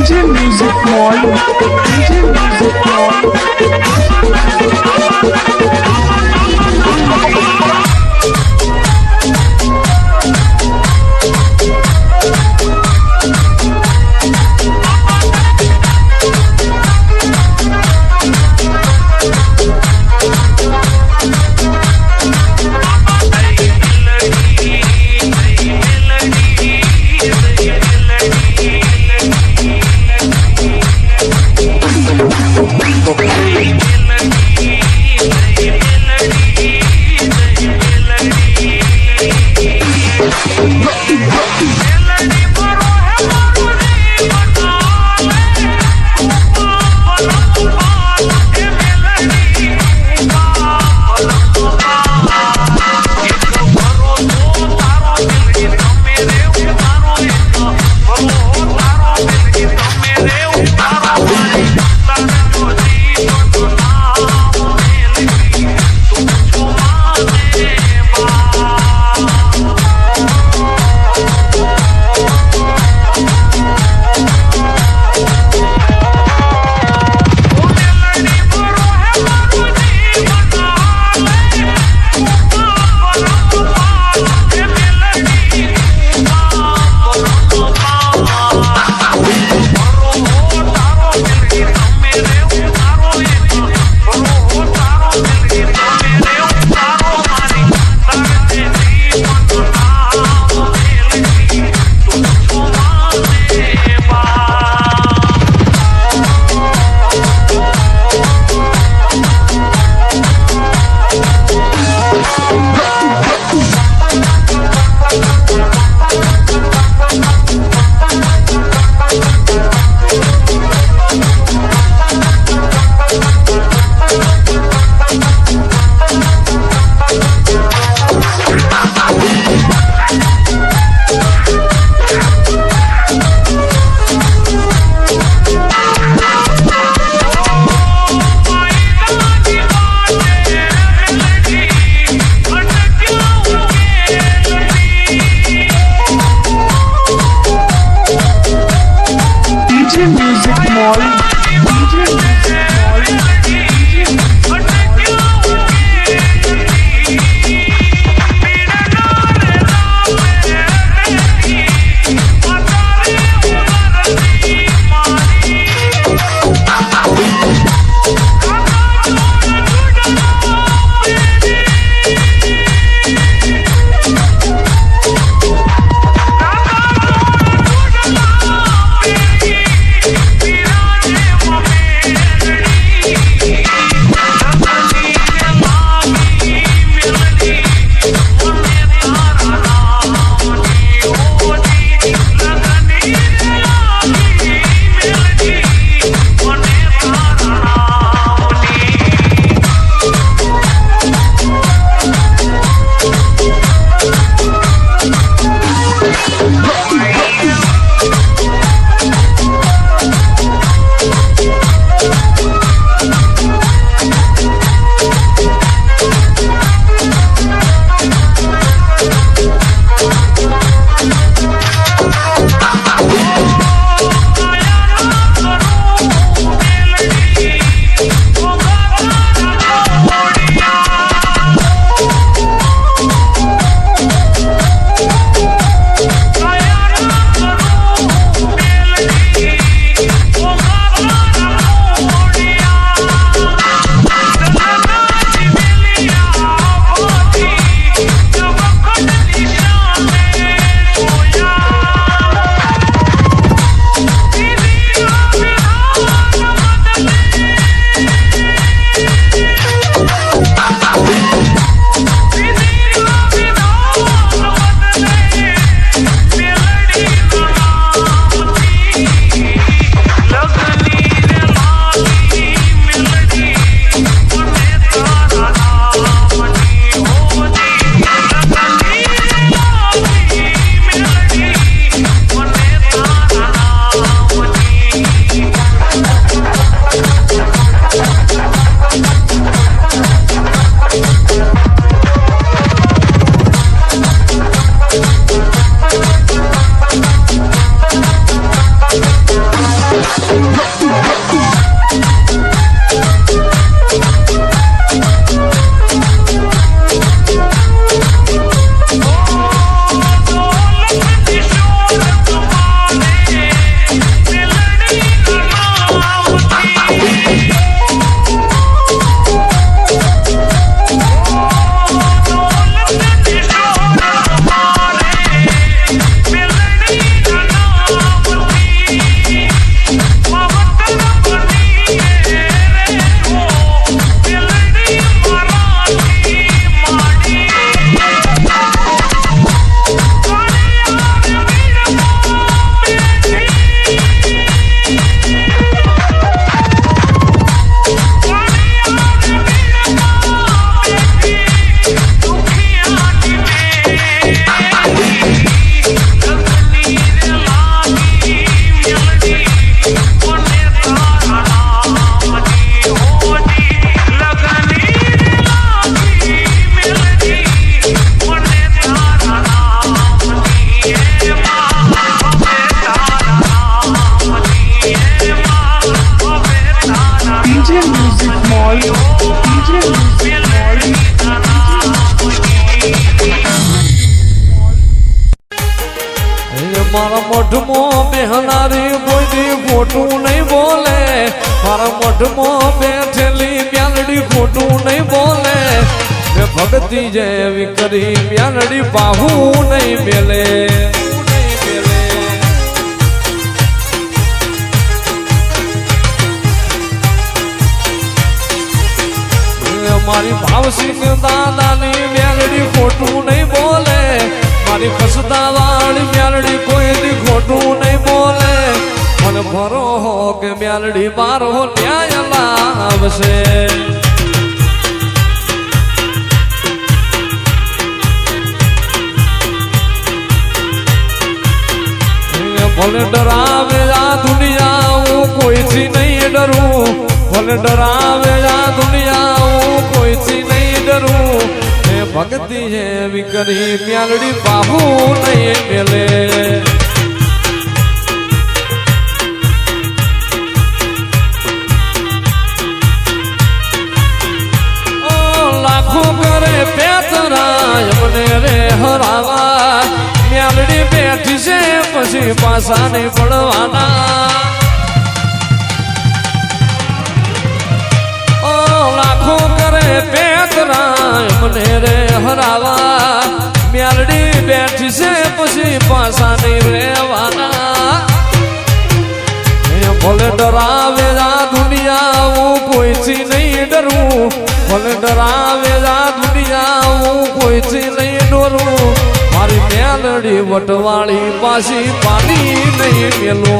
DJ Music Mall, DJ Music Mall. મારા મોઢમાં બેહનારી કોઈની ખોટું નહીં બોલે મારા મોઢમાં બેઠેલી મ્યાલડી ખોટું નહીં બોલે મેં ભક્તિ જેવી કરી મ્યાલડી બાહુ નહીં મેલે મારી ભાવસિંહ દાદાની મ્યાલડી ખોટું નહીં બોલે મારી ખસતા વાળી મ્યાલડી કોઈની ખોટું નહીં બોલે મને ભરો હો કે મ્યાલડી મારો ન્યાય લાવશે ભલે ડરાવે આ દુનિયા હું કોઈથી નહીં ડરું ભલે ડરાવે આ દુનિયા હું કોઈથી નહીં ડરું ભક્તિ જેવી કરી મ્યાલડી બાહુ નહીં મેલે લાખો કરે પેતરાય મને રે હરાવા મ્યાલડી બેઠી છે પછી પાછા નહીં પડવાના લાખો કરે પેતરાય મને રે હરાવા મ્યાલડી બેઠી છે પછી પાછા નહીં રહેવાના ભલે ડરાવે આ દુનિયા હું કોઈથી નહીં ડરું ભલે ડરાવે આ દુનિયા હું કોઈથી નહીં ડરું મારી મ્યાલડી વટવાળી પાછી પાણી નહીં મેલો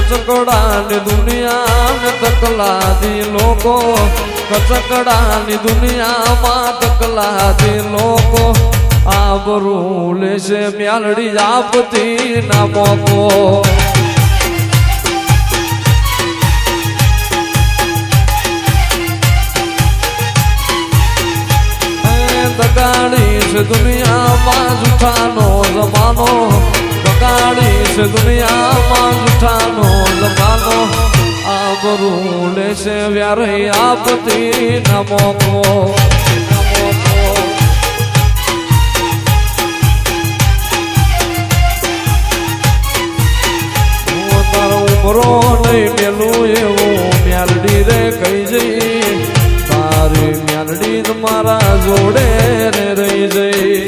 કચકડાની દુનિયા તકલાદી લોકો કચકડાની દુનિયામાં તકલાદી લોકો આબરૂ લેશે મ્યાલડી આપતી ના મોકો દગાડી છે દુનિયામાં જૂઠાનો જમાનો બગાડી છે દુનિયામાં જૂઠાનો જમાનો આબરૂ લેશે વ્યારે આપતી ના મોકો મારા જોડે રે રહી જઈ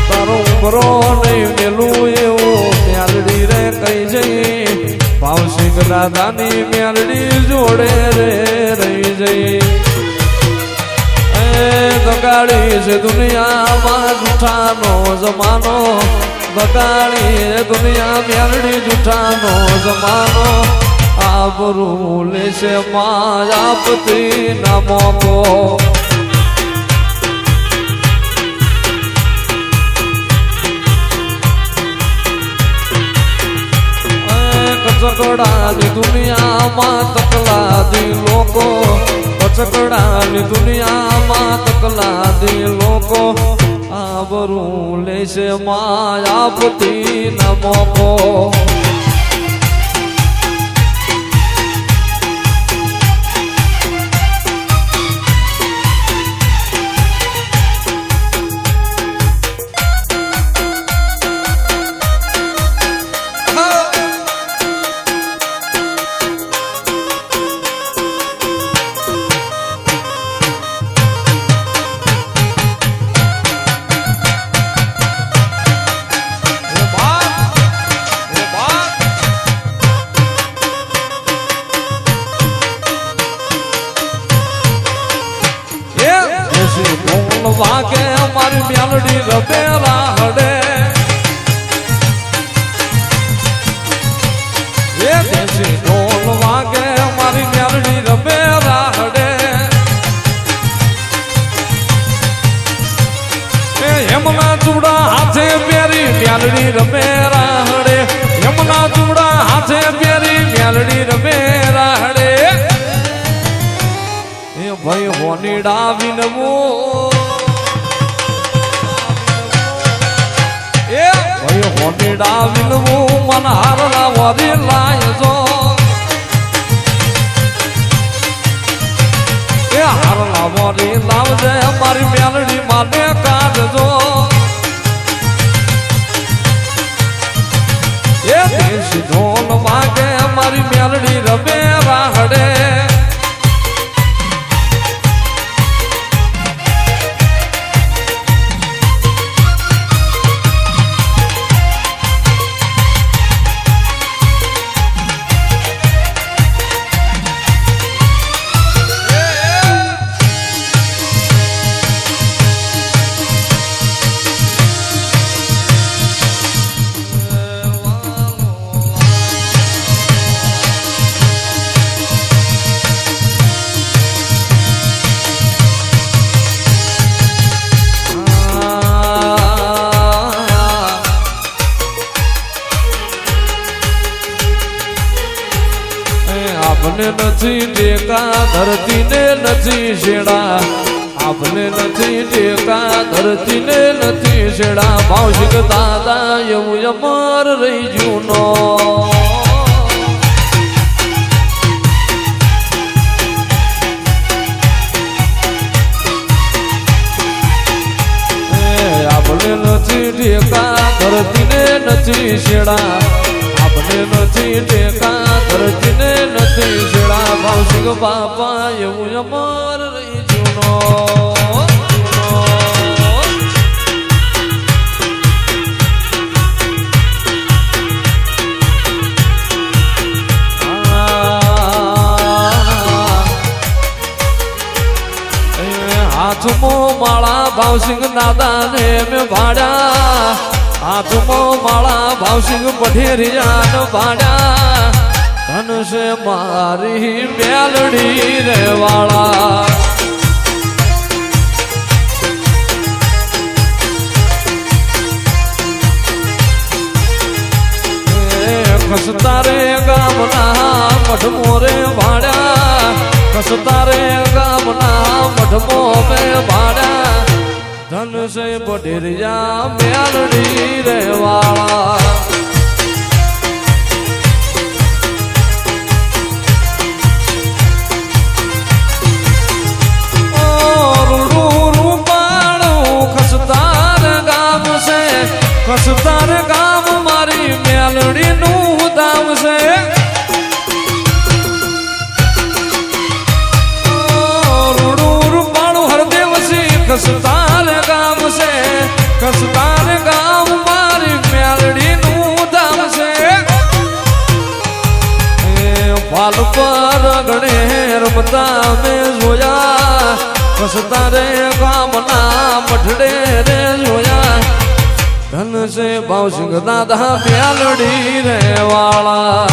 તારો ઉમરો નહીં મેલું એવું મ્યાલડી રે કઈ જઈ ભાવસિંહ દાદાની મ્યાલડી જોડે રે રહી જઈ બગાડી છે દુનિયામાં જૂઠાનો જમાનો બગાડી દુનિયા મ્યાલડી જૂઠાનો જમાનો આબરૂ લેશે માયાપતિ ના મોકો કચકડાની દુનિયામાં તકલાદી લોકો કચકડાની દુનિયામાં તકલાદી લોકો આબરૂ લેશે માયાપતિ ના મોકો વાગે અમારી મ્યાલડી રબે રાહડે એ દેશી ઢોલ વાગે અમારી મ્યાલડી રબે રાહડે એ યમુના ચૂડા હાથે પહેરી મ્યાલડી રબે રાહડે યમુના ચૂડા હાથે પહેરી મ્યાલડી રબે રાહડે એ ભાઈ હોનીડા વિનવું હોનીડા વિનવું મન હારલા વરી લાયજો એ હારલા વરી લાવજે મારી મ્યાલડી માને કાઢજો એ દેશી ઢોલ વાગે મારી મ્યાલડી રબે રાહડે આપને નથી ટેકા ધરતીને નથી છેડા આપને નથી ટેકા ધરતીને નથી છેડા ભાવસિંહ દાદા એવું અમર રહી જૂનો આપને નથી ટેકા ધરતીને નથી છેડા આપને નથી ટેકા ધરતીને નથી છેડા ભાવસિંહ બાપા એવું અમર રહી જૂનો હાથમાં માળા ભાવસિંહ દાદાને મેં ભાડ્યા હાથમાં માળા ભાવસિંહ પઢેરિયા ભાડ્યા ધન છે મારી મ્યાલડી રે વાળા ખસતારે ગામના મઠ મોરે ભાડ્યા ખસતારે ગામના મઠ મોરે ભાડ્યા ધન છે પઢેરિયા મ્યાલડી રે વાળા ખસતાર ગામ મારી મ્યાલડી નું ધામ છે પાલ પર ગણે રમતા મેં જોયા કસતા રે ગામના મઠડે રે જોયા ધન છે ભાવસિંહ દાદા મ્યાલડી રે વાળા